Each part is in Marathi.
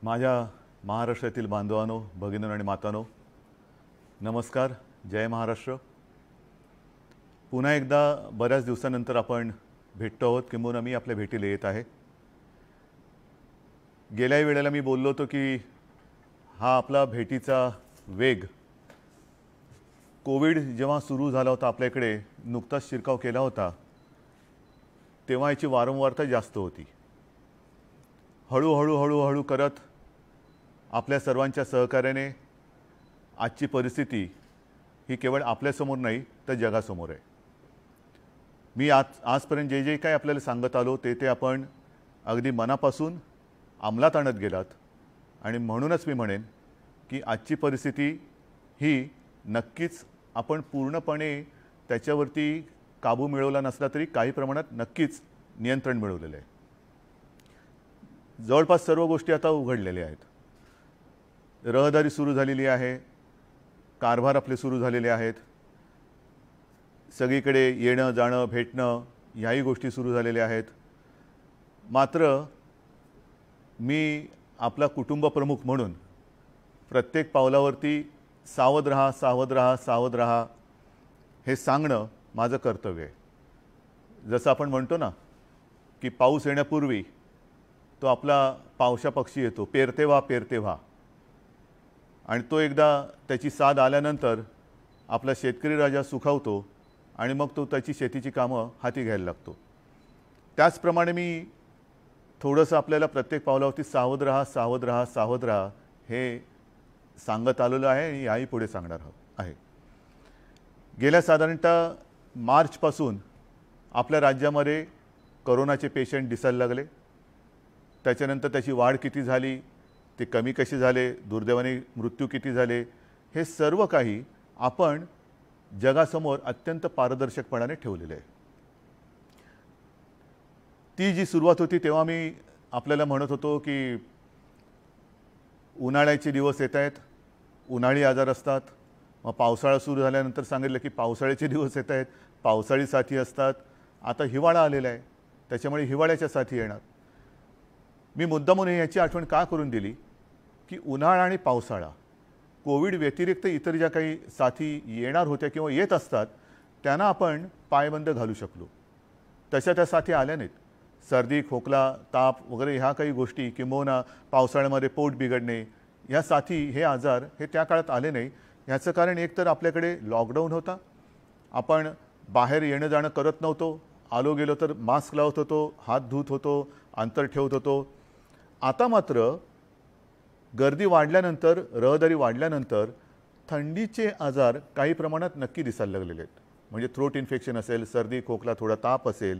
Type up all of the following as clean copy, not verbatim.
माझ्या महाराष्ट्रातील बांधवांनो, भगिनींनो आणि मातांनो, नमस्कार. जय महाराष्ट्र. पुन्हा एकदा बऱ्याच दिवसानंतर आपण भेटतो आहोत, किंबहुना मी आपल्या भेटीला येत आहे. गेल्या वेळेला मी बोललो होतो की हा आपला भेटीचा वेग कोविड जेव्हा सुरू झाला होता, आपल्याकडे नुकताच शिरकाव केला होता, तेव्हा याची वारंवारता जास्त होती. हळूहळू करत आपल्या सर्वांच्या सहकार्याने आजची परिस्थिती ही केवळ आपल्यासमोर नाही तर जगासमोर आहे. मी आजपर्यंत जे जे काही आपल्याला सांगत आलो ते आपण अगदी मनापासून अंमलात आणत गेलात. आणि म्हणूनच मी म्हणेन की आजची परिस्थिती ही नक्कीच आपण पूर्णपणे त्याच्यावरती काबू मिळवला नसला तरी काही प्रमाणात नक्कीच नियंत्रण मिळवलेलं आहे. जवळपास सर्व गोष्टी आता उघडलेल्या आहेत. रहदारी सुरू झालेली आहे, कारभार आपले सुरू झालेले आहेत, सगळीकडे येणं जाणं भेटणं ह्याही गोष्टी सुरू झालेल्या आहेत. मात्र मी आपला कुटुंब प्रमुख म्हणून प्रत्येक पावलावरती सावध रहा, सावध रहा, सावध रहा हे सांगणं माझं कर्तव्य आहे. जसं आपण म्हणतो ना की पाऊस येण्यापूर्वी तो आपला पावसा पक्षी येतो, पेरते व्हा पेरते व्हा. आणि तो एकदा त्याची साथ आल्यानंतर आपला शेतकरी राजा सुखावतो आणि मग तो त्याची शेतीची कामं हाती घ्यायला लागतो. त्याचप्रमाणे मी थोडंसं आपल्याला प्रत्येक पावलावरती सावध रहा, सावध रहा, सावध रहा हे सांगत आलेलं आहे आणि याही पुढे सांगणार आहे. गेल्या साधारणतः मार्चपासून आपल्या राज्यामध्ये कोरोनाचे पेशंट दिसायला लागले. त्याच्यानंतर त्याची वाढ किती झाली, ते कमी कसे झाले, दुर्दैवाने मृत्यू किती झाले, हे सर्व काही आपण जगासमोर अत्यंत पारदर्शकपणाने ठेवलेले आहे. ती जी सुरुवात होती तेव्हा मी आपल्याला म्हणत होतो की उन्हाळ्याचे दिवस येत आहेत, उन्हाळी आजार असतात. मग पावसाळा सुरू झाल्यानंतर सांगितलं की पावसाळ्याचे दिवस येत आहेत, पावसाळी साथी असतात. आता हिवाळा आलेला आहे, त्याच्यामुळे हिवाळ्याच्या साथी येणार. मी मुद्दामून याची आठवण का करून दिली की उन्हाळा आणि पावसाळा कोविड व्यतिरिक्त इतर ज्या काही साथी येणार होत्या किंवा येत असतात त्यांना आपण पायबंद घालू शकलो. तशा त्या साथी आल्या नाहीत. सर्दी, खोकला, ताप वगैरे ह्या काही गोष्टी, किंबहुना पावसाळ्यामध्ये पोट बिघडणे, ह्या साथी, हे आजार हे त्या काळात आले नाही. ह्याचं कारण एक तर आपल्याकडे लॉकडाऊन होता, आपण बाहेर येणं जाणं करत नव्हतो, आलो गेलो तर मास्क लावत होतो, हात धुत होतो, अंतर ठेवत होतो. आता मात्र गर्दी वाढल्यानंतर, रहदारी वाढल्यानंतर थंडीचे आजार काही प्रमाणात नक्की दिसायला लागलेले आहेत. म्हणजे थ्रोट इन्फेक्शन असेल, सर्दी, खोकला, थोडा ताप असेल,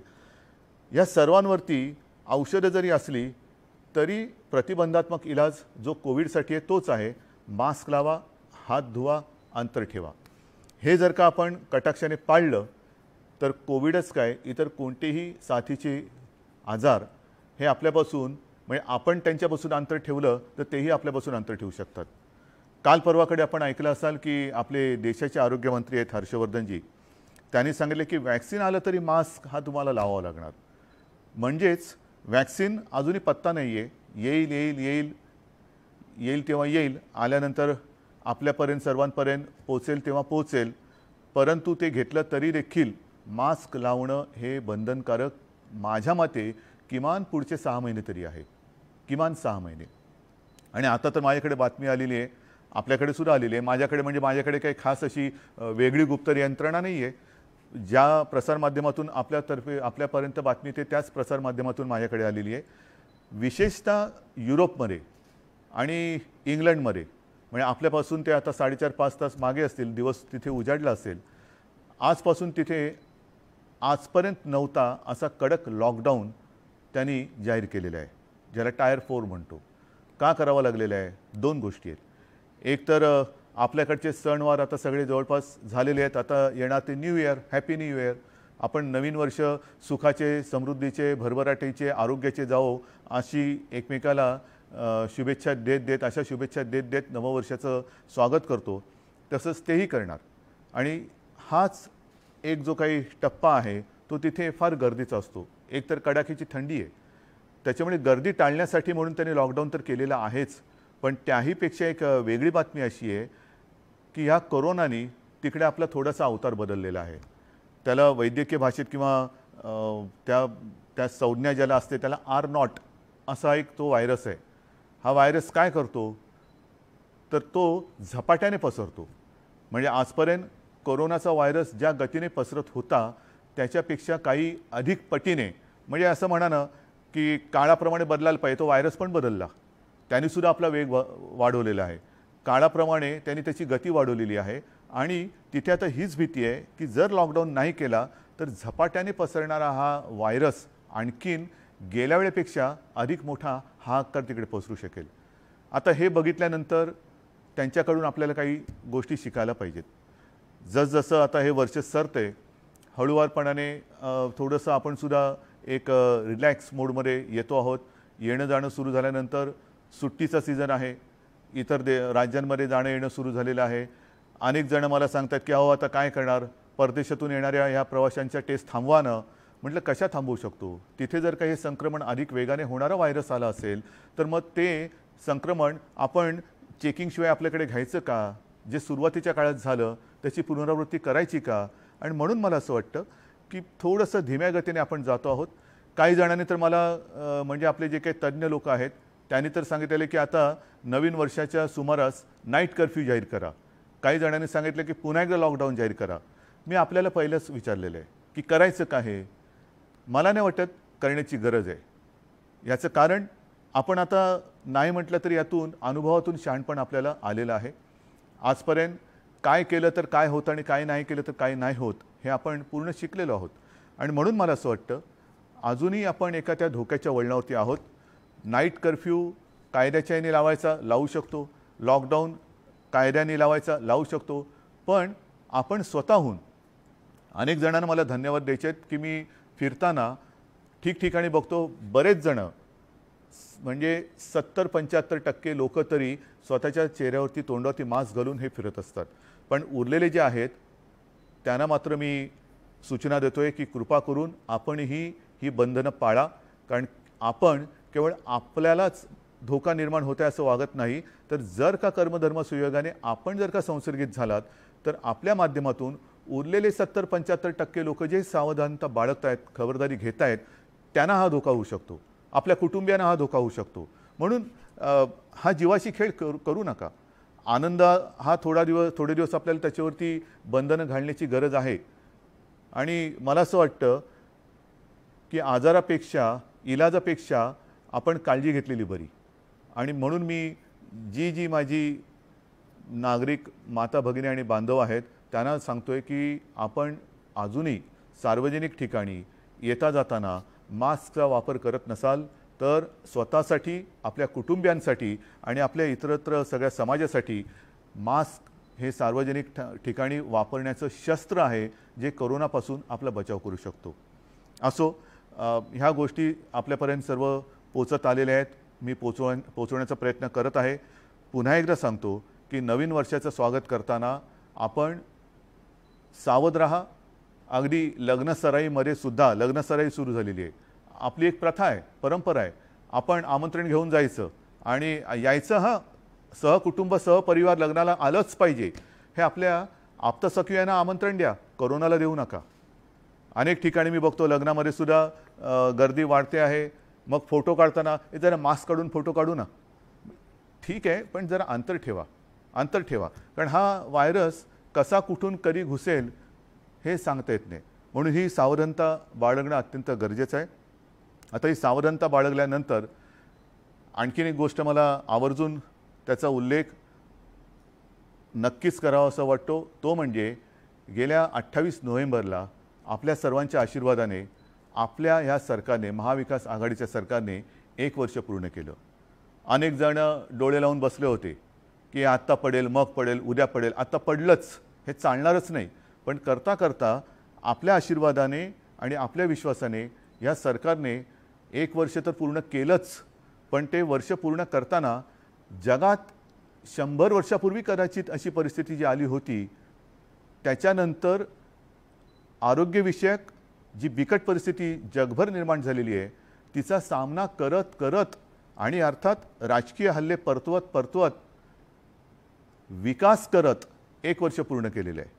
या सर्वांवरती औषधं जरी असली तरी प्रतिबंधात्मक इलाज जो कोविडसाठी आहे तोच आहे. मास्क लावा, हात धुवा, अंतर ठेवा. हे जर का आपण कटाक्षाने पाळलं तर कोविडच काय, इतर कोणतेही साथीचे आजार हे आपल्यापासून, म्हणजे आपण त्यांच्यापासून अंतर ठेवलं तर तेही आपल्यापासून अंतर ठेवू शकतात. काल परवाकडे आपण ऐकलं असाल की आपले देशाचे आरोग्यमंत्री आहेत हर्षवर्धनजी, त्यांनी सांगितले की वॅक्सिन आलं तरी मास्क हा तुम्हाला लावावा लागणार. म्हणजेच वॅक्सिन अजूनही पत्ता नाही आहे. येईल येईल येईल येईल तेव्हा येईल, आल्यानंतर आपल्यापर्यंत सर्वांपर्यंत पोचेल तेव्हा पोचेल. परंतु ते घेतलं तरी देखील मास्क लावणं हे बंधनकारक माझ्या मते किमान पुढचे 6 महिने तरी आहे, किमान 6 महिने. आणि आता तर माझ्याकडे बातमी आलेली आहे, आपल्याकडे सुद्धा आलेली आहे. माझ्याकडे काही खास अशी वेगळी गुप्त यंत्रणा नाही आहे. ज्या प्रसारमाध्यमातून आपल्यापर्यंत बातमी येते त्याच प्रसारमाध्यमातून माझ्याकडे आलेली आहे. विशेषतः युरोपमध्ये आणि इंग्लंडमध्ये, म्हणजे आपल्यापासून ते आता 4.5-5 तास मागे असतील, दिवस तिथे उजाडला असेल, आजपासून तिथे आजपर्यंत नव्हता असा कडक लॉकडाऊन त्यांनी जाहीर केलेला आहे, ज्याला टायर 4 म्हणतो. का करावा लागलेला आहे? 2 गोष्टी आहेत. एक तर आपल्याकडचे सणवार आता सगळे जवळपास झालेले आहेत. आता येणार ते new year, happy new year. आपण नवीन वर्ष सुखाचे, समृद्धीचे, भरभराटीचे, आरोग्याचे जावो अशी एकमेकाला शुभेच्छा देत अशा शुभेच्छा देत नववर्षाचं स्वागत करतो. तसंच तेही करणार. आणि हाच एक जो काही टप्पा आहे तो तिथे फार गर्दीचा असतो. एक तर कडाक्याची थंडी आहे, त्याच्यामुळे गर्दी टाळण्यासाठी म्हणून त्यांनी लॉकडाऊन तर केलेलं आहेच, पण त्याहीपेक्षा एक वेगळी बातमी अशी आहे की ह्या कोरोनाने तिकडे आपला थोडासा अवतार बदललेला आहे. त्याला वैद्यकीय भाषेत किंवा त्या त्या संज्ञा ज्याला असते त्याला R0 असा एक तो व्हायरस आहे. हा व्हायरस काय करतो तर तो झपाट्याने पसरतो. म्हणजे आजपर्यंत कोरोनाचा व्हायरस ज्या गतीने पसरत होता त्याच्यापेक्षा काही अधिक पटीने, म्हणजे असं म्हणा ना की काळाप्रमाणे बदलायला पाहिजे, तो व्हायरस पण बदलला. त्यांनीसुद्धा आपला वेग वाढवलेला आहे. काळाप्रमाणे त्यांनी त्याची गती वाढवलेली आहे आणि तिथे आता हीच भीती आहे की जर लॉकडाऊन नाही केला तर झपाट्याने पसरणारा हा व्हायरस आणखीन गेल्या वेळेपेक्षा अधिक मोठा हाहाकार तिकडे पसरू शकेल. आता हे बघितल्यानंतर त्यांच्याकडून आपल्याला काही गोष्टी शिकायला पाहिजेत. जसजसं आता हे वर्ष सरते हळूवारपणाने थोडंसं आपण सुद्धा एक रिलॅक्स मोडमध्ये येतो आहोत. येणं जाणं सुरू झाल्यानंतर सुट्टीचा सीझन आहे, इतर राज्यांमध्ये जाणं येणं सुरू झालेलं आहे. अनेक जण मला सांगतात की अहो आता काय करणार, परदेशातून येणाऱ्या ह्या प्रवाशांच्या टेस्ट थांबवा ना. म्हटलं कशा थांबवू शकतो, तिथे जर काही संक्रमण अधिक वेगाने होणारा व्हायरस आला असेल तर मग ते संक्रमण आपण चेकिंगशिवाय आपल्याकडे घ्यायचं का, जे सुरुवातीच्या काळात झालं त्याची पुनरावृत्ती करायची का. आणि म्हणून मला असं वाटतं की थोडंसं धीम्या गतीने आपण जातो आहोत. काही जणांनी तर मला म्हणजे आपले जे काही तज्ज्ञ लोक आहेत त्यांनी तर सांगितलेले की आता नवीन वर्षाच्या सुमारास नाईट कर्फ्यू जाहीर करा. काही जणांनी सांगितलं की पुन्हा एकदा लॉकडाऊन जाहीर करा. मी आपल्याला पहिलंच विचारलेलं आहे की करायचं का हे. मला नाही वाटत करण्याची गरज आहे. याचं कारण आपण आता नाही म्हटलं तरी यातून अनुभवातून शहाणपण आपल्याला आलेलं आहे. आजपर्यंत काय केलं तर काय होतं आणि काय नाही केलं तर काय नाही होत हे आपण पूर्ण शिकलेलो आहोत. आणि म्हणून मला असं वाटतं अजूनही आपण एका त्या धोक्याच्या वळणावरती आहोत. नाईट कर्फ्यू कायद्याच्या याने लावायचा लावू शकतो, लॉकडाऊन कायद्याने लावायचा लावू शकतो, पण आपण स्वतःहून अनेक जणांना मला धन्यवाद द्यायचे आहेत की मी फिरताना ठिकठिकाणी बघतो बरेच जणं म्हणजे 70-75% लोक तरी स्वतःच्या चेहऱ्यावरती तोंडावरती मास्क घालून हे फिरत असतात. पण उरलेले जे आहेत त्यांना मात्र मी सूचना देतोय की कृपा करून आपणही ही बंधनं पाळा. कारण आपण केवळ आपल्यालाच धोका निर्माण होत आहे असं वागत नाही, तर जर का कर्मधर्म सुयोगाने आपण जर का संसर्गित झालात तर आपल्या माध्यमातून उरलेले 70-75% लोक जे सावधानता बाळगत आहेत, खबरदारी घेत आहेत, त्यांना हा धोका होऊ शकतो, आपल्या कुटुंबियांना हा धोका होऊ शकतो. म्हणून हा जीवाशी खेळ करू नका. आनंद हा थोडे दिवस आपल्याला त्याच्यावरती बंधनं घालण्याची गरज आहे. आणि मला असं वाटतं की आजारापेक्षा इलाजापेक्षा आपण काळजी घेतलेली बरी. आणि म्हणून मी जी माझी नागरिक माता भगिनी आणि बांधव आहेत त्यांना सांगतोय की आपण अजूनही सार्वजनिक ठिकाणी येता जाताना मास्कचा वापर करत नसाल तर स्वतःसाठी, आपल्या कुटुंबियांसाठी आणि आपल्या इतरत्र सगळ्या समाजासाठी मास्क हे सार्वजनिक ठिकाणी वापरण्याचं शस्त्र आहे जे कोरोनापासून आपला बचाव करू शकतो. असो, ह्या गोष्टी आपल्यापर्यंत सर्व पोचत आलेल्या आहेत. मी पोचवण्याचा प्रयत्न करत आहे. पुन्हा एकदा सांगतो की नवीन वर्षाचं स्वागत करताना आपण सावध राहा. अगदी लग्नसराईमध्ये सुद्धा लग्नसराई सुरू झालेली आहे. आपली एक प्रथा आहे, परंपरा आहे, आपण आमंत्रण घेऊन जायचं आणि यायचं. हां, सहकुटुंब सहपरिवार लग्नाला आलंच पाहिजे. हे आपल्या आप्तसखियांना आमंत्रण द्या, कोरोनाला देऊ नका. अनेक ठिकाणी मी बघतो लग्नामध्ये सुद्धा गर्दी वाढते आहे. मग फोटो काढताना जरा मास्क काढून फोटो काढू ना. ठीक आहे, पण जरा अंतर ठेवा. कारण हा व्हायरस कसा कुठून कधी घुसेल हे सांगता येत नाही. म्हणून ही सावधानता बाळगणं अत्यंत गरजेचं आहे. आता ही सावधानता बाळगल्यानंतर आणखीन एक गोष्ट मला आवर्जून त्याचा उल्लेख नक्कीच करावा असं वाटतो. तो म्हणजे गेल्या 28 नोव्हेंबरला आपल्या सर्वांच्या आशीर्वादाने आपल्या ह्या सरकारने, महाविकास आघाडीच्या सरकारने 1 वर्ष पूर्ण केलं. अनेक जण डोळे लावून बसले होते की आत्ता पडेल, मग पडेल, उद्या पडेल. आता पडलंच, हे चालणारच नाही. पण करता करता आपल्या आशीर्वादाने आणि आपल्या विश्वासाने या सरकारने 1 वर्ष तर पूर्ण केलंच. पण ते वर्ष पूर्ण करताना जगात 100 वर्षापूर्वी कदाचित अशी परिस्थिती जी आली होती त्याच्यानंतर आरोग्यविषयक जी बिकट परिस्थिती जगभर निर्माण झालेली आहे तिचा सामना करत करत आणि अर्थात राजकीय हल्ले परतवत विकास करत 1 वर्ष पूर्ण केलेलं आहे.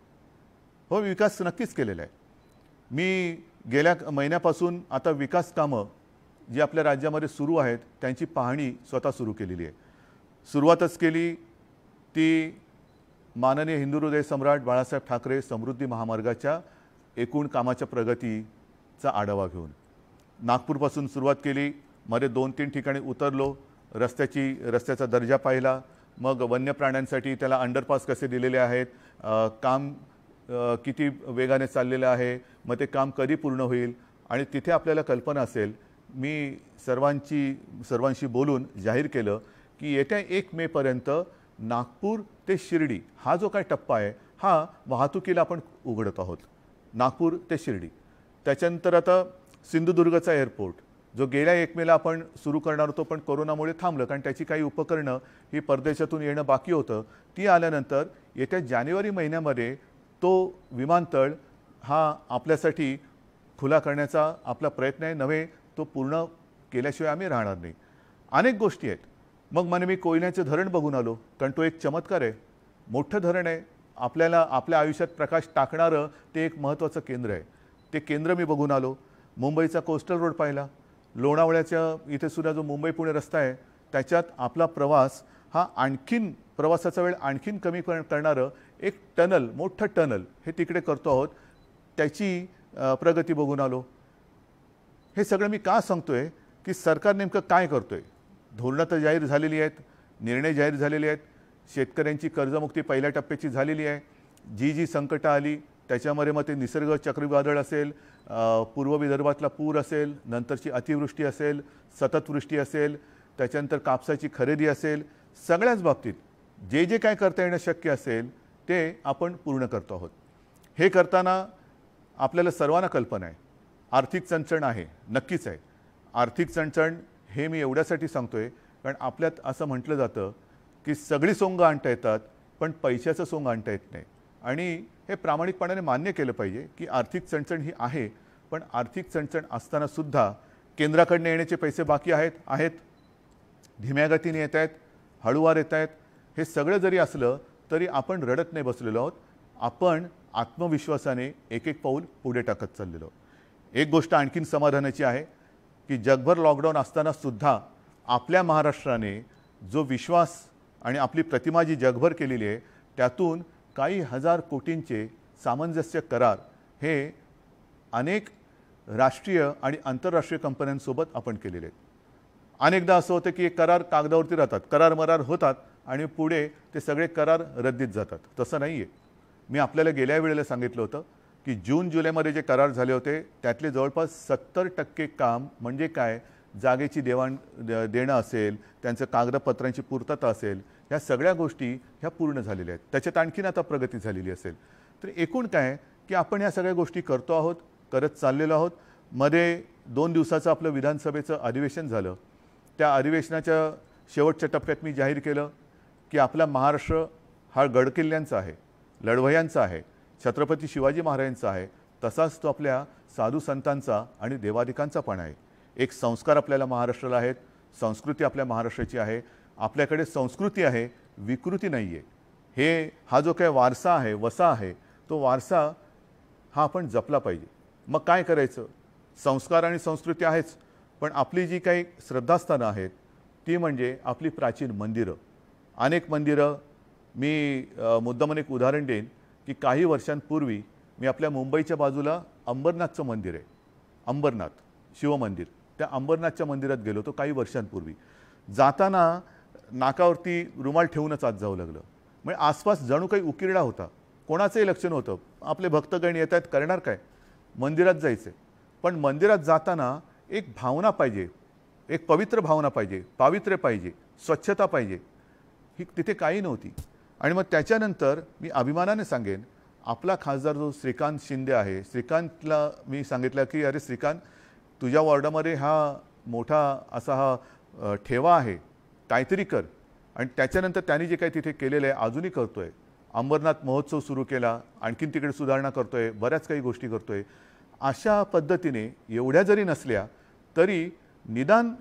हो, विकास नक्कीच केलेला आहे. मी गेल्या महिन्यापासून आता विकास कामं जी आपल्या राज्यामध्ये सुरू आहेत त्यांची पाहणी स्वतः सुरू केलेली आहे. सुरुवातच केली ती माननीय हिंदू हृदय सम्राट बाळासाहेब ठाकरे समृद्धी महामार्गाच्या एकूण कामाच्या प्रगतीचा आढावा घेऊन. नागपूरपासून सुरुवात केली, मध्ये 2-3 ठिकाणी उतरलो, रस्त्याचा दर्जा पाहिला, मग वन्य प्राण्यांसाठी त्याला अंडरपास कसे दिलेले आहेत, काम किती वेगाने चाललेलं आहे, मग ते काम कधी पूर्ण होईल. आणि तिथे आपल्याला कल्पना असेल, मी सर्वांशी बोलून जाहीर केलं की येत्या 1 मेपर्यंत नागपूर ते शिर्डी हा जो काय टप्पा आहे हा वाहतुकीला आपण उघडत आहोत. नागपूर ते शिर्डी. त्याच्यानंतर आता सिंधुदुर्गचा एअरपोर्ट जो गेल्या 1 मेला आपण सुरू करणार होतो, पण कोरोनामुळे थांबलं, कारण त्याची काही उपकरणं ही परदेशातून येणं बाकी होतं. ती आल्यानंतर येत्या जानेवारी महिन्यामध्ये तो विमानतळ हा आपल्यासाठी खुला करण्याचा आपला प्रयत्न आहे. नव्हे, तो पूर्ण केल्याशिवाय आम्ही राहणार नाही. अनेक गोष्टी आहेत. मग मी कोयन्याचं धरण बघून आलो, कारण तो एक चमत्कार आहे. मोठं धरण आहे, आपल्याला आपल्या आयुष्यात प्रकाश टाकणारं ते एक महत्त्वाचं केंद्र आहे. ते केंद्र मी बघून आलो. मुंबईचा कोस्टल रोड पाहिला. लोणावळ्याच्या इथे सुद्धा जो मुंबई पुणे रस्ता आहे त्याच्यात आपला प्रवास हा आणखीन प्रवासाचा वेळ आणखीन कमी करणारं एक टनल, मोठं टनल हे तिकडे करतो आहोत. त्याची प्रगती बघून आलो. हे सगळं मी का सांगतोय की सरकार नेमकं काय करतोय. धोरणं तर जाहीर झालेली आहेत, निर्णय जाहीर झालेले आहेत. शेतकऱ्यांची कर्जमुक्ती पहिल्या टप्प्याची झालेली आहे. जी संकटं आली त्याच्यामध्ये मग ते निसर्ग चक्रीवादळ असेल, पूर्व विदर्भातला पूर असेल, नंतरची अतिवृष्टी असेल, सततवृष्टी असेल, त्याच्यानंतर कापसाची खरेदी असेल, सगळ्याच बाबतीत जे काय करता येणं शक्य असेल ते आपण पूर्ण करतो आहोत. हे करताना आपल्याला सर्वांना कल्पना आहे आर्थिक चणचण आहे, नक्कीच आहे. आर्थिक चणचण हे मी एवढ्यासाठी सांगतोय कारण आपल्यात असं म्हटलं जातं की सगळी सोंगं आणता येतात पण पैशाचं सोंग आणता येत नाही. आणि हे प्रामाणिकपणाने मान्य केलं पाहिजे की आर्थिक चणचण ही आहे, पण आर्थिक चणचण असतानासुद्धा केंद्राकडनं येण्याचे पैसे बाकी आहेत, धीम्या गतीने येत आहेत, हळूवार येत आहेत. हे सगळं जरी असलं तरी आपण रडत नाही बसलेलो आहोत. आपण आत्मविश्वासाने एक पाऊल पुढे टाकत चाललेलो. एक गोष्ट आणखीन समाधानाची आहे की जगभर लॉकडाऊन असतानासुद्धा आपल्या महाराष्ट्राने जो विश्वास आणि आपली प्रतिमा जी जगभर केलेली आहे त्यातून काही हजार कोटींचे सामंजस्य करार हे अनेक राष्ट्रीय आणि आंतरराष्ट्रीय कंपन्यांसोबत आपण केलेले आहेत. अनेकदा असं होतं की करार कागदावरती राहतात, करार होतात आणि पुढे ते सगळे करार रद्दीत जातात. तसं नाही आहे. मी आपल्याला गेल्या वेळेला सांगितलं होतं की जून-जुलैमध्ये जे करार झाले होते त्यातले जवळपास 70% काम म्हणजे काय, जागेची देणं असेल, त्यांचं कागदपत्रांची पूर्तता असेल, ह्या सगळ्या गोष्टी ह्या पूर्ण झालेल्या आहेत. त्याच्यात आणखीन आता प्रगती झालेली असेल. तर एकूण काय की आपण ह्या सगळ्या गोष्टी करतो आहोत, करत चाललेलो आहोत. मध्ये 2 दिवसाचं आपलं विधानसभेचं अधिवेशन झालं. त्या अधिवेशनाच्या शेवटच्या टप्प्यात मी जाहीर केलं की आपला महाराष्ट्र हा गडकिल्ल्यांचा आहे, लढवयांचा आहे, छत्रपती शिवाजी महाराजांचा आहे, तसाच तो आपल्या साधू संतांचा आणि देवादिकांचा पण आहे. एक संस्कार आपल्याला महाराष्ट्राला आहेत, संस्कृती आपल्या महाराष्ट्राची आहे. आपल्याकडे संस्कृती आहे, विकृती नाही आहे. हा जो काही वारसा आहे, वसा आहे, तो वारसा हा आपण जपला पाहिजे. मग काय करायचं. संस्कार आणि संस्कृती आहेच, पण आपली जी काही श्रद्धास्थानं आहेत ती म्हणजे आपली प्राचीन मंदिरं. अनेक मंदिरं मी मुद्दामून एक उदाहरण देईन की काही वर्षांपूर्वी मी आपल्या मुंबईच्या बाजूला अंबरनाथचं मंदिर आहे, अंबरनाथ शिवमंदिर, त्या अंबरनाथच्या मंदिरात गेलो होतो काही वर्षांपूर्वी. जाताना नाकावरती रुमाल ठेवूनच आत जावं लागलं. म्हणजे आसपास जणू काही उकिरडा होता, कोणाचंही लक्ष नव्हतं. आपले भक्तगण येत आहेत, करणार काय, मंदिरात जायचं. पण मंदिरात जाताना एक भावना पाहिजे, एक पवित्र भावना पाहिजे, पावित्र्य पाहिजे, स्वच्छता पाहिजे. ही तिथे काही नव्हती. आणि मग त्याच्यानंतर मी अभिमानाने सांगेन आपला खासदार जो श्रीकांत शिंदे आहे, श्रीकांतला मी सांगितलं की अरे श्रीकांत, तुझ्या वॉर्डामध्ये हा मोठा असा हा ठेवा आहे, काहीतरी कर. आणि त्याच्यानंतर त्यांनी जे काही तिथे केलेलं आहे अजूनही करतोय. अंबरनाथ महोत्सव सुरू केला, आणखीन तिकडे सुधारणा करतोय, बऱ्याच काही गोष्टी करतोय. अशा पद्धतीने एवढ्या जरी नसल्या तरी निदान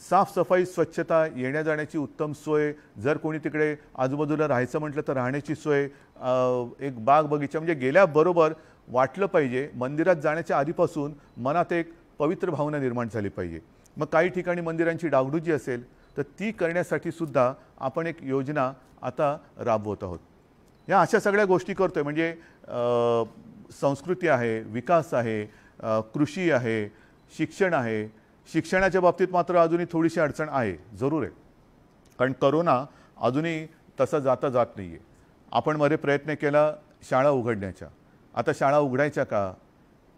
साफसफाई स्वच्छता येण्या जाण्याची उत्तम सोय, जर कोणी तिकडे आजूबाजूला राहायचं म्हटलं तर राहण्याची सोय, एक बाग बगीचा, म्हणजे गेल्याबरोबर वाटलं पाहिजे मंदिरात जाण्याच्या आधीपासून मनात एक पवित्र भावना निर्माण झाली पाहिजे. मग काही ठिकाणी मंदिरांची डागडुजी असेल तर ती करण्यासाठी सुद्धा आपण एक योजना आता राबवत आहोत. या अशा सगळ्या गोष्टी करतोय. म्हणजे संस्कृती आहे, विकास आहे, कृषी आहे, शिक्षण आहे. शिक्षणाच्या बाबतीत मात्र अजूनही थोडीशी अडचण आहे, जरूर आहे, कारण करोना अजूनही तसा जात नाही आहे. आपण मध्ये प्रयत्न केला शाळा उघडण्याचा. आता शाळा उघडायच्या का?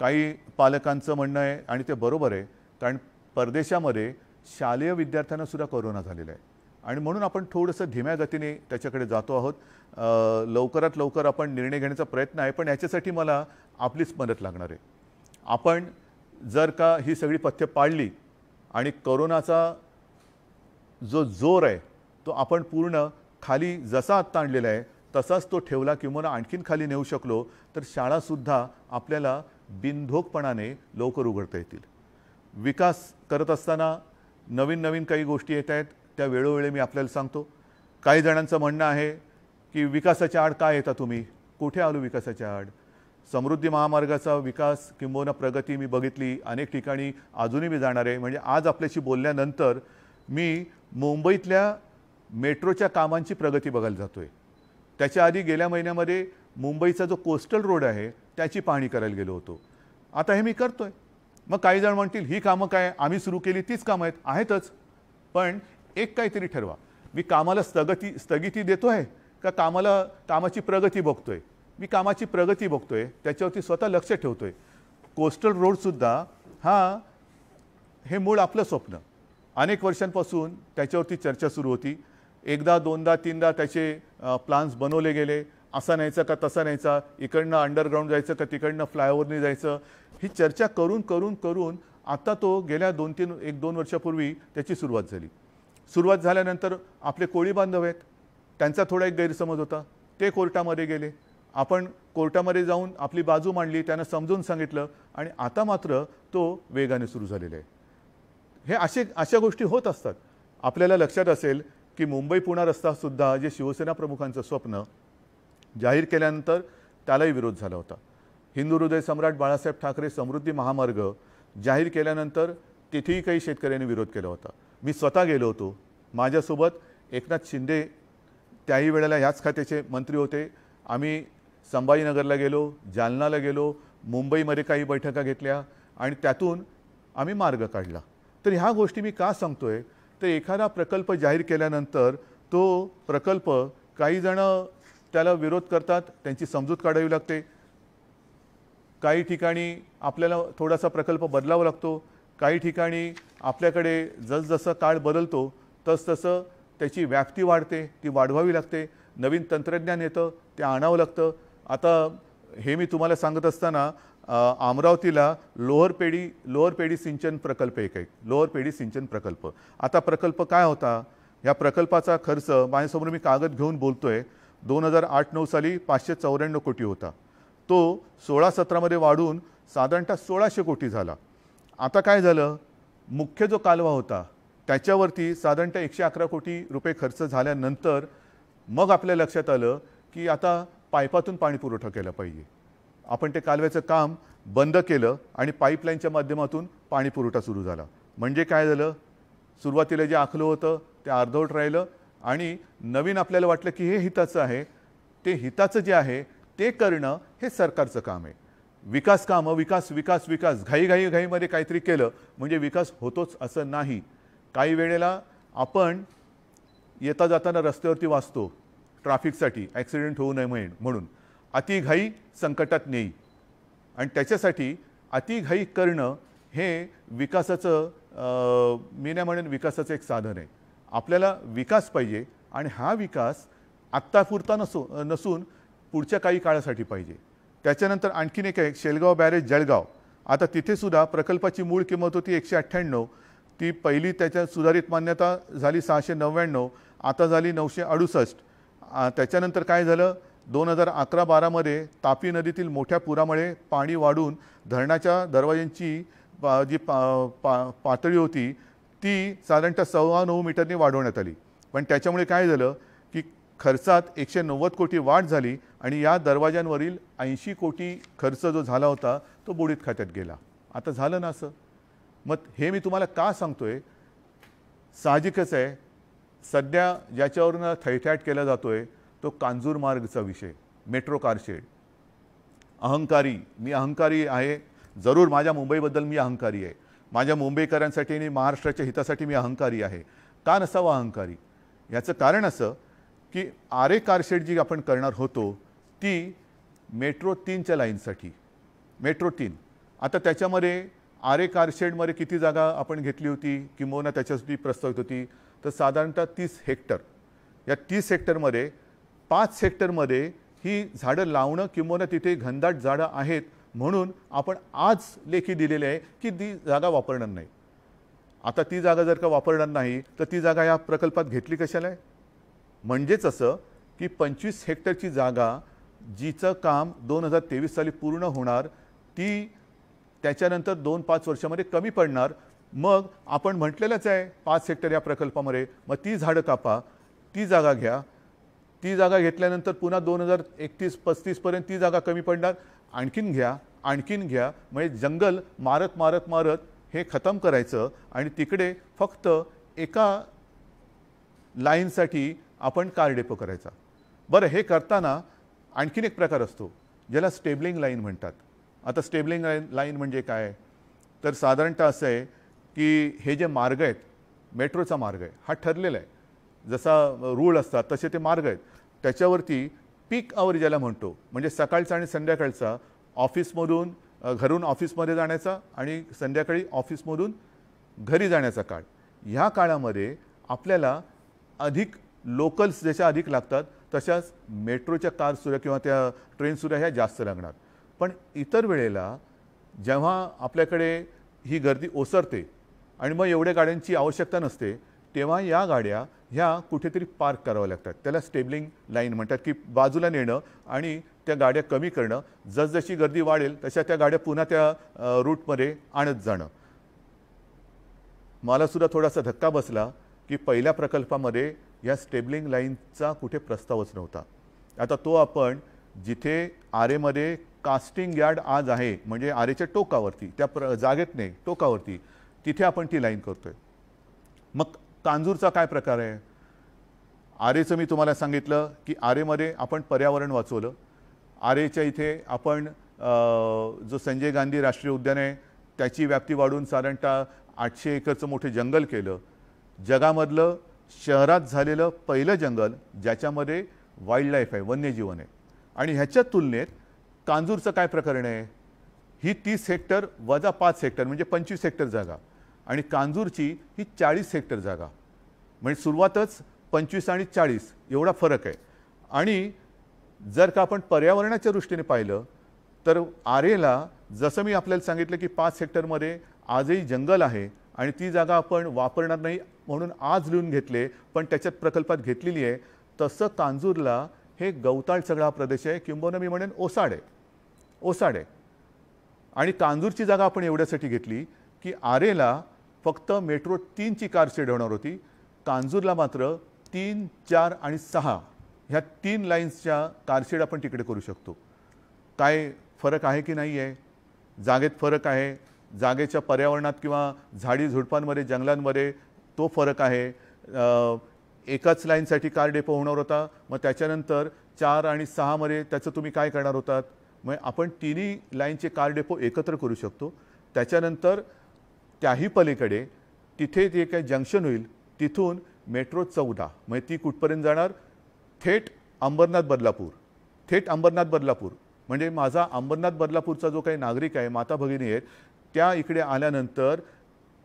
काही पालकांचं म्हणणं आहे आणि ते बरोबर आहे, कारण परदेशामध्ये शालेय विद्यार्थ्यांना सुद्धा कोरोना झालेला आहे आणि म्हणून आपण थोडंसं धीम्या गतीने त्याच्याकडे जातो आहोत. लवकरात लवकर आपण निर्णय घेण्याचा प्रयत्न आहे, पण याच्यासाठी मला आपलीच मदत लागणार आहे. आपण जर का ही सगळी पथ्य पाळली आणि कोरोनाचा जो जोर आहे तो आपण पूर्ण खाली जसा आत्ता आणलेला आहे तसाच तो ठेवला किंवा आणखीन खाली नेऊ शकलो तर शाळासुद्धा आपल्याला बिनधोकपणाने लवकर उघडता येतील. विकास करत असताना नवीन नवीन काही गोष्टी येत आहेत, त्या वेळोवेळी मी आपल्याला सांगतो. काही जणांचं म्हणणं आहे की विकासाच्या आड काय येता तुम्ही? कुठे आलो विकासाच्या आड? समृद्धी महामार्गाचा विकास किंबहुना प्रगती मी बघितली, अनेक ठिकाणी अजूनही मी जाणार आहे. म्हणजे आज आपल्याशी बोलल्यानंतर मी मुंबईतल्या मेट्रोच्या कामांची प्रगती बघायला जातोय. त्याच्या आधी गेल्या महिन्यामध्ये मुंबईचा जो कोस्टल रोड आहे त्याची पाहणी करायला गेलो होतो. आता हे मी करतोय. मग काही जण म्हणतील ही कामं काय आम्ही सुरू केली तीच कामं आहेतच, पण एक काहीतरी ठरवा. मी कामाला स्थगिती देतोय का कामाची प्रगती बघतोय? मी कामाची प्रगती बघतोय, त्याच्यावरती स्वतः लक्ष ठेवतोय. कोस्टल रोडसुद्धा हे मूळ आपलं स्वप्न. अनेक वर्षांपासून त्याच्यावरती चर्चा सुरू होती. एकदा दोनदा तीनदा त्याचे प्लान्स बनवले गेले. असा न्यायचा का तसा न्यायचा, इकडनं अंडरग्राऊंड जायचं का तिकडनं फ्लायओव्हरने जायचं, ही चर्चा करून करून करून आता तो गेल्या 1-2 वर्षापूर्वी त्याची सुरुवात झाली. सुरुवात झाल्यानंतर आपले कोळी बांधव आहेत, त्यांचा थोडा एक गैरसमज होता, ते कोर्टामध्ये गेले. आपण कोर्टामध्ये जाऊन आपली बाजू मांडली, त्यांना समजून सांगितलं आणि आता मात्र तो वेगाने सुरू झालेला आहे. हे अशा गोष्टी होत असतात. आपल्याला लक्षात असेल की मुंबई पुणे रस्तासुद्धा जे शिवसेना प्रमुखांचं स्वप्न जाहीर केल्यानंतर त्यालाही विरोध झाला होता. हिंदू हृदय सम्राट बाळासाहेब ठाकरे समृद्धी महामार्ग जाहीर केल्यानंतर तिथेही काही शेतकऱ्यांनी विरोध केला होता. मी स्वतः गेलो होतो. माझ्यासोबत एकनाथ शिंदे त्याही वेळेला ह्याच खात्याचे मंत्री होते. आम्ही संभाजीनगरला गेलो, जालनाला गेलो, मुंबईमध्ये काही बैठका घेतल्या आणि त्यातून आम्ही मार्ग काढला. तर ह्या गोष्टी मी का सांगतोय तर एखादा प्रकल्प जाहीर केल्यानंतर तो प्रकल्प काही जण त्याला विरोध करतात, त्यांची समजूत काढावी लागते. काही ठिकाणी आपल्याला थोडासा प्रकल्प बदलावा लागतो. काही ठिकाणी आपल्याकडे जसजसं काळ बदलतो तसतसं त्याची व्याप्ती वाढते, ती वाढवावी लागते. नवीन तंत्रज्ञान येतं, ते आणावं लागतं. आता हे मी तुम्हाला सांगत असताना अमरावतीला लोअर पेडी सिंचन प्रकल्प लोअर पेडी सिंचन प्रकल्प. आता प्रकल्प काय होता? या प्रकल्पाचा खर्च माझ्यासमोर मी कागद घेऊन बोलतोय 2008-9 साली 594 कोटी होता. तो 16-17 मध्ये वाढून साधारणतः 1600 कोटी झाला. आता काय झालं? मुख्य जो कालवा होता त्याच्यावरती साधारणतः 111 कोटी रुपये खर्च झाल्यानंतर मग आपल्या लक्षात आलं की आता पाईपातून पाणी पुरवठा केला पाहिजे. आपण ते कालव्याचं काम बंद केलं आणि पाईपलाईनच्या माध्यमातून पाणी पुरवठा सुरू झाला. म्हणजे काय झालं? सुरुवातीला जे आखलं होतं ते अर्धवट राहिलं आणि नवीन आपल्याला वाटलं की हे हिताचं आहे. ते हिताचं जे आहे ते करणं हे सरकारचं काम आहे. विकास कामं विकास घाईमध्ये काहीतरी केलं म्हणजे विकास होतोच असं नाही. काही वेळेला आपण येता जाताना रस्त्यावरती वाचतो ट्रॅफिकसाठी ॲक्सिडेंट होऊ नये म्हणून अतिघाई संकटात नेई आणि त्याच्यासाठी अतिघाई करणं हे विकासाचं मी नाही म्हणेन विकासाचं एक साधन आहे. आपल्याला विकास पाहिजे आणि हा विकास आत्तापुरता नसून पुढच्या काही काळासाठी पाहिजे. त्याच्यानंतर आणखीन एक आहे शेलगाव बॅरेज जळगाव. आता तिथे सुद्धा प्रकल्पाची मूळ किंमत होती 198, ती पहिली त्याच्या सुधारित मान्यता झाली 699, आता झाली 968. त्याच्यानंतर काय झालं? 2011-12 मध्ये तापी नदीतील मोठ्या पुरामुळे पाणी वाढून धरणाच्या दरवाजांची जी पातळी होती ती साधारणतः 9.25 मीटरनी वाढवण्यात आली. पण त्याच्यामुळे काय झालं की खर्चात 190 कोटी वाढ झाली आणि या दरवाजांवरील 80 कोटी खर्च जो झाला होता तो बुडीत खात्यात गेला. आता झालं ना असं. मग हे मी तुम्हाला का सांगतोय, साहजिकच आहे सध्या ज्याच्यावरून थैथॅट केला जातोय तो कांजूरमार्गचा विषय, मेट्रो कारशेड. मी अहंकारी आहे, जरूर माझ्या मुंबईबद्दल मी अहंकारी आहे, माझ्या मुंबईकरांसाठी आणि महाराष्ट्राच्या हितासाठी मी अहंकारी आहे. का नसावा अहंकारी? याचं कारण असं की आरे कारशेड जी आपण करणार होतो ती मेट्रो 3च्या लाईनसाठी, मेट्रो 3. आता त्याच्यामध्ये आरे कारशेडमध्ये किती जागा आपण घेतली होती किंबहुना त्याच्यासाठी प्रस्तावित होती, तर साधारणतः 30 हेक्टर. या 30 हेक्टरमध्ये 5 हेक्टरमध्ये ही झाडं लावणं किंबहुना तिथे घनदाट झाडं आहेत म्हणून आपण आज लेखी दिलेले आहे की ती जागा वापरणार नाही. आता ती जागा जर का वापरणार नाही तर ती जागा या प्रकल्पात घेतली कशाला आहे? म्हणजेच असं की 25 हेक्टरची जागा जिचं काम 2023 साली पूर्ण होणार ती त्याच्यानंतर 2-5 वर्षामध्ये कमी पडणार. मग आपण म्हटलेलंच आहे 5 हेक्टर या प्रकल्पामध्ये, मग ती झाडं कापा, ती जागा घ्या. ती जागा घेतल्यानंतर पुन्हा 2031-35 पर्यंत ती जागा कमी पडणार, आणखीन घ्या, आणखीन घ्या. म्हणजे जंगल मारत मारत मारत हे खतम करायचं आणि तिकडे फक्त एका लाईनसाठी आपण कार डेपो करायचा. बरं, हे करताना आणखीन एक प्रकार असतो ज्याला स्टेबलिंग लाईन म्हणतात. आता स्टेबलिंग लाईन म्हणजे काय? तर साधारणतः असं आहे की हे जे मार्ग आहेत, मेट्रोचा मार्ग आहे हा ठरलेला आहे, जसा रूळ असतात तसे ते मार्ग आहेत. त्याच्यावरती पीक आवर ज्याला म्हणतो, म्हणजे सकाळचा आणि संध्याकाळचा ऑफिसमधून घरून ऑफिसमध्ये जाण्याचा आणि संध्याकाळी ऑफिसमधून घरी जाण्याचा काळ, ह्या काळामध्ये आपल्याला अधिक लोकल्स जशा अधिक लागतात तशाच मेट्रोच्या कारसुद्धा किंवा त्या ट्रेनसुद्धा ह्या जास्त लागणार. पण इतर वेळेला जेव्हा आपल्याकडे ही गर्दी ओसरते आणि मग एवढ्या गाड्यांची आवश्यकता नसते तेव्हा या गाड्या ह्या कुठेतरी पार्क कराव्या लागतात. त्याला स्टेबलिंग लाईन म्हणतात की बाजूला नेणं आणि त्या गाड्या कमी करणं. जसजशी गर्दी वाढेल तशा त्या गाड्या पुन्हा त्या रूटमध्ये आणत जाणं. मला सुद्धा थोडासा धक्का बसला की पहिल्या प्रकल्पामध्ये या स्टेबलिंग लाईनचा कुठे प्रस्तावच नव्हता. आता तो आपण जिथे आरेमध्ये कास्टिंग यार्ड आज आहे, म्हणजे आरेच्या टोकावरती, त्या जागेत नाही टोकावरती, तिथे आपण ती लाईन करतोय. मग कांजूरचा काय प्रकार आहे? आरेचं मी तुम्हाला सांगितलं की आरेमध्ये आपण पर्यावरण वाचवलं. आरेच्या इथे आपण जो संजय गांधी राष्ट्रीय उद्यान आहे त्याची व्याप्ती वाढवून साधारणतः 800 एकरचं मोठे जंगल केलं. जगामधलं शहरात झालेलं पहिलं जंगल ज्याच्यामध्ये वाईल्ड लाईफ आहे, वन्यजीवन आहे. आणि ह्याच्या तुलनेत कांजूरचं काय प्रकरण आहे? ही 30 हेक्टर वजा 5 हेक्टर म्हणजे 25 हेक्टर जागा आणि कांजूरची ही 40 हेक्टर जागा. म्हणजे सुरुवातच 25 आणि 40 एवढा फरक आहे. आणि जर का आपण पर्यावरणाच्या दृष्टीने पाहिलं तर आरेला जसं मी आपल्याला सांगितलं की 5 हेक्टरमध्ये आजही जंगल आहे आणि ती जागा आपण वापरणार नाही म्हणून आज लिहून घेतले पण त्याच्यात प्रकल्पात घेतलेली आहे, तसं कांजूरला हे गवताळ सगळा प्रदेश आहे किंबहुना मी म्हणेन ओसाड आहे, ओसाड आहे. आणि कांजूरची जागा आपण एवढ्यासाठी घेतली की आरेला फक्त मेट्रो 3ची कारशेड होणार होती, कांजूरला मात्र 3, 4 आणि 6 ह्या 3 लाईन्सच्या कारशेड आपण तिकडे करू शकतो. काय फरक आहे की नाही आहे? जागेत फरक आहे, जागेच्या पर्यावरणात किंवा झाडी झुडपांमध्ये जंगलांमध्ये तो फरक आहे. एकाच लाईनसाठी कार डेपो होणार होता, मग त्याच्यानंतर 4 आणि 6 मध्ये त्याचं तुम्ही काय करणार होतात? मग आपण तिन्ही लाईनचे कार डेपो एकत्र करू शकतो. त्याच्यानंतर त्याही पलीकडे तिथे जे काही जंक्शन होईल तिथून मेट्रो 14 म्हणजे ती कुठपर्यंत जाणार? थेट अंबरनाथ बदलापूर, थेट अंबरनाथ बदलापूर. म्हणजे माझा अंबरनाथ बदलापूरचा जो काही नागरिक आहे, माता भगिनी आहेत, त्या इकडे आल्यानंतर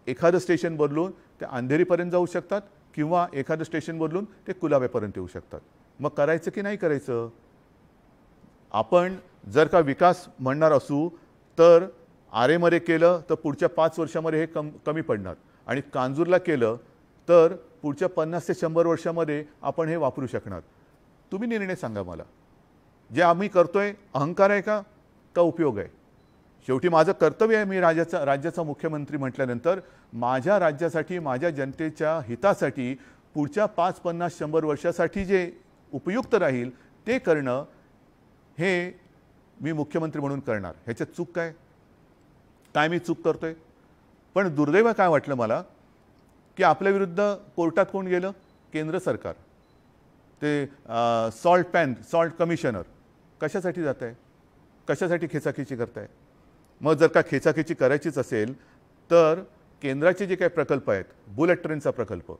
एखादं स्टेशन बदलून ते अंधेरीपर्यंत जाऊ शकतात किंवा एखादं स्टेशन बदलून ते कुलाब्यापर्यंत येऊ शकतात. मग करायचं की नाही करायचं? आपण जर का विकास म्हणणार असू तर आरेमध्ये केलं तर पुढच्या 5 वर्षामध्ये हे कमी पडणार आणि कांजूरला केलं तर पुढच्या 50 ते 100 वर्षामध्ये आपण हे वापरू शकणार. तुम्ही निर्णय सांगा मला. जे आम्ही करतोय अहंकार आहे का उपयोग आहे? शेवटी माझं कर्तव्य आहे, मी राज्याचा मुख्यमंत्री म्हटल्यानंतर माझ्या राज्यासाठी, माझ्या जनतेच्या हितासाठी पुढच्या 5, 50, 100 वर्षासाठी जे उपयुक्त राहील ते करणं हे मी मुख्यमंत्री म्हणून करणार. ह्याच्यात चूक काय मी चूक करतोय? पण दुर्दैव काय वाटलं मला की आपल्या विरुद्ध कोर्टात कोण गेलं? केंद्र सरकार. ते सॉल्ट कमिशनर कशासाठी जात आहे? कशासाठी खेचाखेची करताय? मग जर का खेचाखेची करायचीच असेल तर केंद्राचे जे काही प्रकल्प आहेत, बुलेट ट्रेनचा प्रकल्प,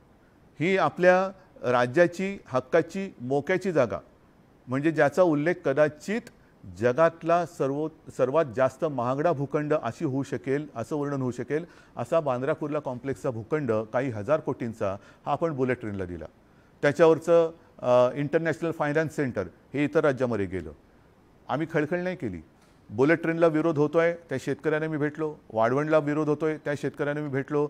ही आपल्या राज्याची हक्काची मोक्याची जागा, म्हणजे ज्याचा उल्लेख कदाचित जगातला सर्वात जास्त महागडा भूखंड अशी होऊ शकेल, असं वर्णन होऊ शकेल असा बांद्रा कुर्ला कॉम्प्लेक्सचा भूखंड काही हजार कोटींचा हा आपण बुलेट ट्रेनला दिला. त्याच्यावरचं इंटरनॅशनल फायनान्स सेंटर हे इतर राज्यामध्ये गेलं. आम्ही खळखळ नाही केली. बुलेट ट्रेनला विरोध होतोय त्या शेतकऱ्यांना मी भेटलो, वाढवणला विरोध होतोय त्या शेतकऱ्यांना मी भेटलो.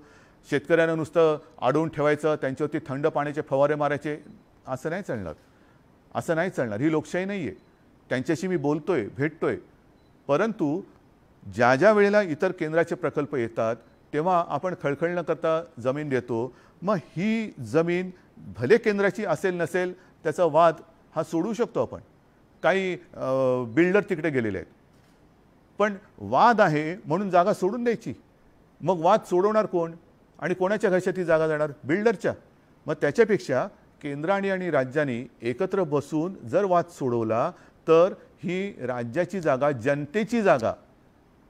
शेतकऱ्यांना नुसतं अडवून ठेवायचं, त्यांच्यावरती थंड पाण्याचे फवारे मारायचे, असं नाही चालणार. असं नाही चालणार. ही लोकशाही नाही आहे. त्यांच्याशी मी बोलतोय, भेटतोय. परंतु ज्या वेळेला इतर केंद्राचे प्रकल्प येतात तेव्हा आपण खळखळ न करता जमीन देतो. मग ही जमीन भले केंद्राची असेल नसेल त्याचा वाद हा सोडवू शकतो आपण. काही बिल्डर तिकडे गेलेले आहेत, पण वाद आहे म्हणून जागा सोडून द्यायची. मग वाद सोडवणार कोण आणि कोणाच्या घशात ती जागा जाणार? बिल्डरच्या. मग त्याच्यापेक्षा केंद्राने आणि राज्यांनी एकत्र बसून जर वाद सोडवला तर ही राज्याची जागा, जनतेची जागा,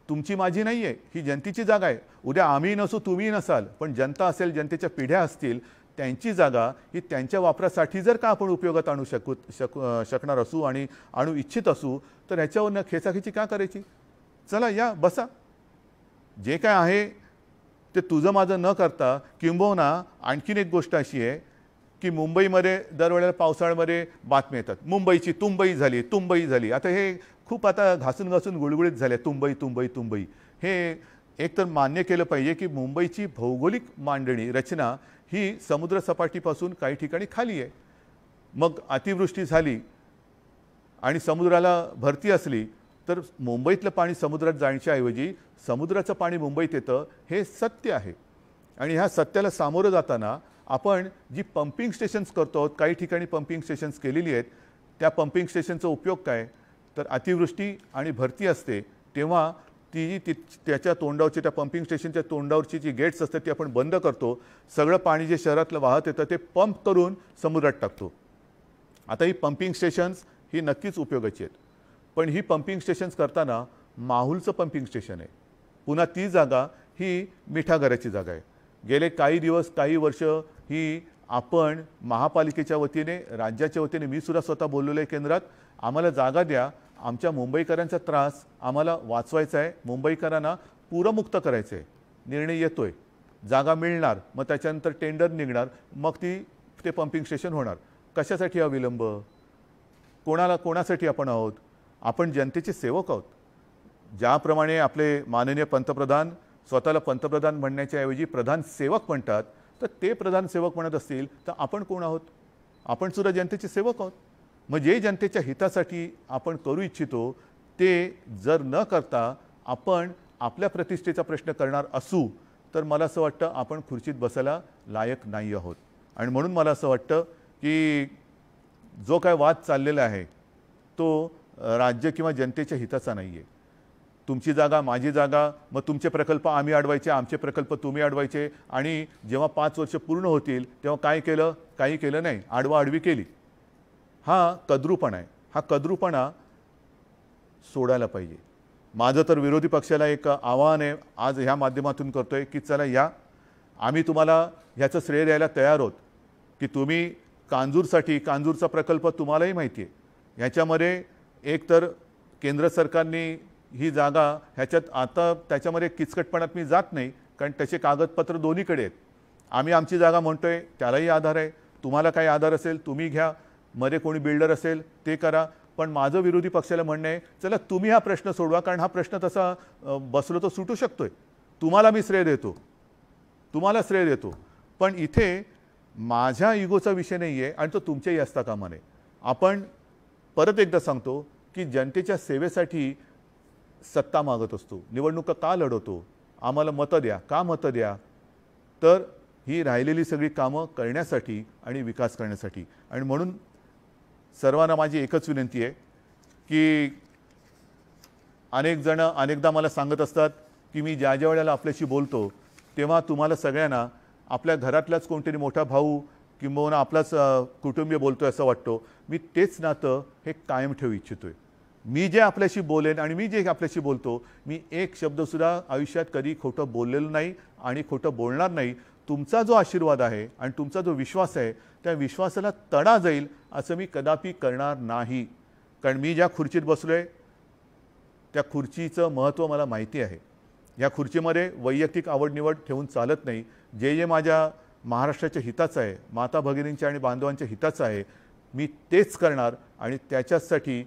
तुमची माझी नाही आहे, ही जनतेची जागा आहे. उद्या आम्ही नसू, तुम्ही नसाल, पण जनता असेल, जनतेच्या पिढ्या असतील, त्यांची जागा ही त्यांच्या वापरासाठी जर का आपण उपयोगात आणू शकणार असू आणि आणू इच्छित असू तर ह्याच्यावर खेचाखेची का करायची? चला या बसा. जे काय आहे ते तुझं माझं न करता, किंबहुना आणखीन एक गोष्ट अशी आहे की मुंबईमध्ये दरवेळेला पावसाळ्यामध्ये बातम्या येतात, मुंबईची तुंबई झाली. आता हे खूप आता घासून गुळगुळीत झाले, तुंबई. हे एक तर मान्य केलं पाहिजे की मुंबईची भौगोलिक मांडणी रचना ही समुद्रसपाटीपासून काही ठिकाणी खाली आहे. मग अतिवृष्टी झाली आणि समुद्राला भरती असली तर मुंबईतलं पाणी समुद्रात जाण्याच्या ऐवजी समुद्राचं पाणी मुंबईत येतं, हे सत्य आहे. आणि ह्या सत्याला सामोरं जाताना आपण जी पंपिंग स्टेशन्स करतो आहोत, काही ठिकाणी पंपिंग स्टेशन्स केलेली आहेत, त्या पंपिंग स्टेशनचा उपयोग काय? तर अतिवृष्टी आणि भरती असते तेव्हा त्याच्या तोंडावरची, त्या पंपिंग स्टेशनच्या तोंडावरची जी गेट्स असतात ती आपण बंद करतो. सगळं पाणी जे शहरातलं वाहत येतं ते पंप करून समुद्रात टाकतो. आता ही पंपिंग स्टेशन्स ही नक्कीच उपयोगाची आहेत, पण ही पंपिंग स्टेशन्स करताना माहुलचं पंपिंग स्टेशन आहे. पुन्हा ती जागा ही मिठागराची जागा आहे. गेले काही दिवस, काही वर्ष ही आपण महापालिकेच्या वतीने, राज्याच्या वतीने, मी सुद्धा स्वतः बोललेलो आहे केंद्रात, आम्हाला जागा द्या, आमच्या मुंबईकरांचा त्रास आम्हाला वाचवायचा आहे, मुंबईकरांना पुरमुक्त करायचं आहे. निर्णय येतोय, जागा मिळणार, मग त्याच्यानंतर टेंडर निघणार, मग ते पंपिंग स्टेशन होणार. कशासाठी हा विलंब? कोणासाठी आपण आहोत? आपण जनतेचे सेवक आहोत. ज्याप्रमाणे आपले माननीय पंतप्रधान स्वतःला पंतप्रधान म्हणण्याच्या ऐवजी प्रधान सेवक म्हणतात, तर ते प्रधान सेवक म्हणत असतील तर आपण कोण आहोत? आपण सुद्धा जनतेचे सेवक आहोत. मग जे जनतेच्या हितासाठी आपण करू इच्छितो ते जर न करता आपण आपल्या प्रतिष्ठेचा प्रश्न करणार असू तर मला असं वाटतं आपण खुर्चीत बसायला लायक नाही आहोत. आणि म्हणून मला असं वाटतं की जो काय वाद चाललेला आहे तो राज्य किंवा जनतेच्या हिताचा नाही आहे. तुमची जागा, माझी जागा, मग तुमचे प्रकल्प आम्ही अडवायचे, आमचे प्रकल्प तुम्ही अडवायचे, आणि जेव्हा 5 वर्ष पूर्ण होतील तेव्हा काय केलं? काही केलं नाही, आडवाआडवी केली. हा कद्रूपणा आहे. हा कद्रूपणा सोडायला पाहिजे. माझं तर विरोधी पक्षाला एक आवाहन आहे, आज ह्या माध्यमातून करतोय की चला या, आम्ही तुम्हाला ह्याचं श्रेय द्यायला तयार आहोत की तुम्ही कांजूरचा प्रकल्प तुम्हालाही माहिती आहे, ह्याच्यामध्ये एक तर केंद्र सरकारने ही जागा, ह्याच्यात आता त्याच्यामध्ये किचकटपणात मी जात नाही कारण त्याचे कागदपत्र दोन्हीकडे आहेत. आम्ही आमची जागा म्हणतोय, त्यालाही आधार आहे. तुम्हाला काही आधार असेल तुम्ही घ्या, मध्ये कोणी बिल्डर असेल ते करा. पण माझं विरोधी पक्षाला म्हणणं आहे, चला तुम्ही हा प्रश्न सोडवा, कारण हा प्रश्न तसा बसलो तो सुटू शकतोय. तुम्हाला मी श्रेय देतो, पण इथे माझ्या इगोचा विषय नाही आहे आणि तो तुमच्याही असता कामा नये. आपण परत एकदा सांगतो की जनतेच्या सेवेसाठी सत्ता मागत असतो, निवडणुका का लढवतो, आम्हाला मतं द्या, का मतं द्या, तर ही राहिलेली सगळी कामं करण्यासाठी आणि विकास करण्यासाठी. आणि म्हणून सर्वांना माझी एकच विनंती आहे की अनेक जण अनेकदा मला सांगत असतात की मी ज्या ज्या वेळेला आपल्याशी बोलतो तेव्हा तुम्हाला सगळ्यांना आपल्या घरातलाच कोणतरी मोठा भाऊ किंबहुना आपलाच कुटुंबीय बोलतोय असं वाटतो. मी तेच नातं हे कायम ठेवू इच्छितोय. मी जे आपल्याशी बोलेन आणि मी जे आपल्याशी बोलतो, मी एक शब्दसुद्धा आयुष्यात कधी खोटं बोललेलं नाही आणि खोटं बोलणार नाही. तुमचा जो आशीर्वाद आहे आणि तुमचा जो विश्वास आहे त्या विश्वासाला तडा जाईल असं मी कदापि करणार नाही. कारण मी ज्या खुर्चीत बसलोय त्या खुर्चीचं महत्त्व मला माहिती आहे. या खुर्चीमध्ये वैयक्तिक आवडनिवड ठेवून चालत नाही. जे जे माझ्या महाराष्ट्राच्या हिताचं आहे, माता भगिनींच्या आणि बांधवांच्या हिताचं आहे, मी तेच करणार आणि त्याच्यासाठी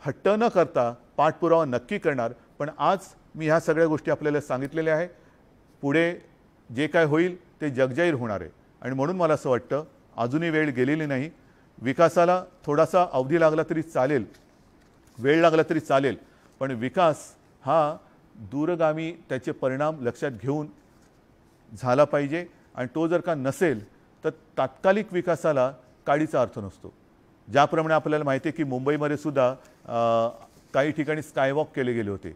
हट्ट न करता पाठपुरावा नक्की करणार. पण आज मी ह्या सगळ्या गोष्टी आपल्याला सांगितलेल्या आहे. पुढे जे काय होईल ते जगजाहीर होणार आहे. आणि म्हणून मला असं वाटतं अजूनही वेळ गेलेली नाही. विकासाला थोडासा अवधी लागला तरी चालेल, वेळ लागला तरी चालेल, पण विकास हा दूरगामी त्याचे परिणाम लक्षात घेऊन झाला पाहिजे. आणि तो जर का नसेल तर तात्कालिक विकासाला काडीचा अर्थ नसतो. ज्याप्रमाणे आपल्याला माहिती आहे की मुंबईमध्ये सुद्धा काही ठिकाणी स्कायवॉक केले गेले होते.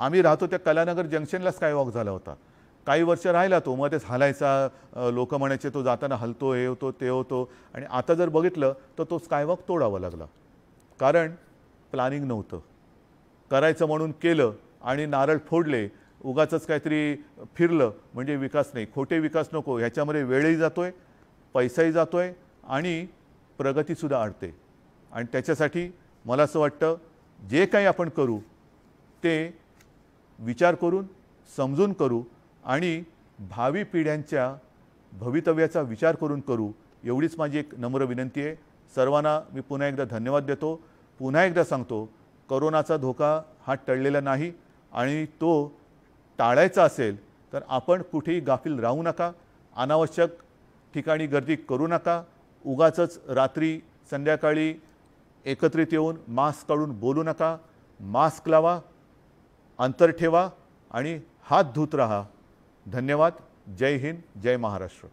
आम्ही राहतो त्या कलानगर जंक्शनला स्कायवॉक झाला होता. काही वर्ष राहिला तो, मग ते हालायचा, लोक म्हणायचे तो जाताना हलतो, हे होतो ते होतो. आणि आता जर बघितलं तर तो स्कायवॉक तोडावा लागला, कारण प्लॅनिंग नव्हतं. करायचं म्हणून केलं आणि नारळ फोडले, उगाचच काहीतरी फिरलं म्हणजे विकास नाही. खोटे विकास नको. ह्याच्यामध्ये वेळही जातोय, पैसाही जातोय आणि प्रगतीसुद्धा अडते. आणि त्याच्यासाठी मला असं वाटतं जे काही आपण करू ते विचार करून समजून करू आणि भावी पिढ्यांच्या भवितव्याचा विचार करून करू, एवढीच माझी एक नम्र विनंती आहे. सर्वांना मी पुन्हा एकदा धन्यवाद देतो. पुन्हा एकदा सांगतो, कोरोनाचा धोका हा टळलेला नाही आणि तो टाळायचा असेल तर आपण कुठेही गाफील राहू नका. अनावश्यक ठिकाणी गर्दी करू नका. उगाचच रात्री संध्याकाळी एकत्रित येऊन मास्क काढून बोलू नका. मास्क लावा, अंतर ठेवा आणि हात धुत राहा. धन्यवाद. जय हिंद, जय महाराष्ट्र.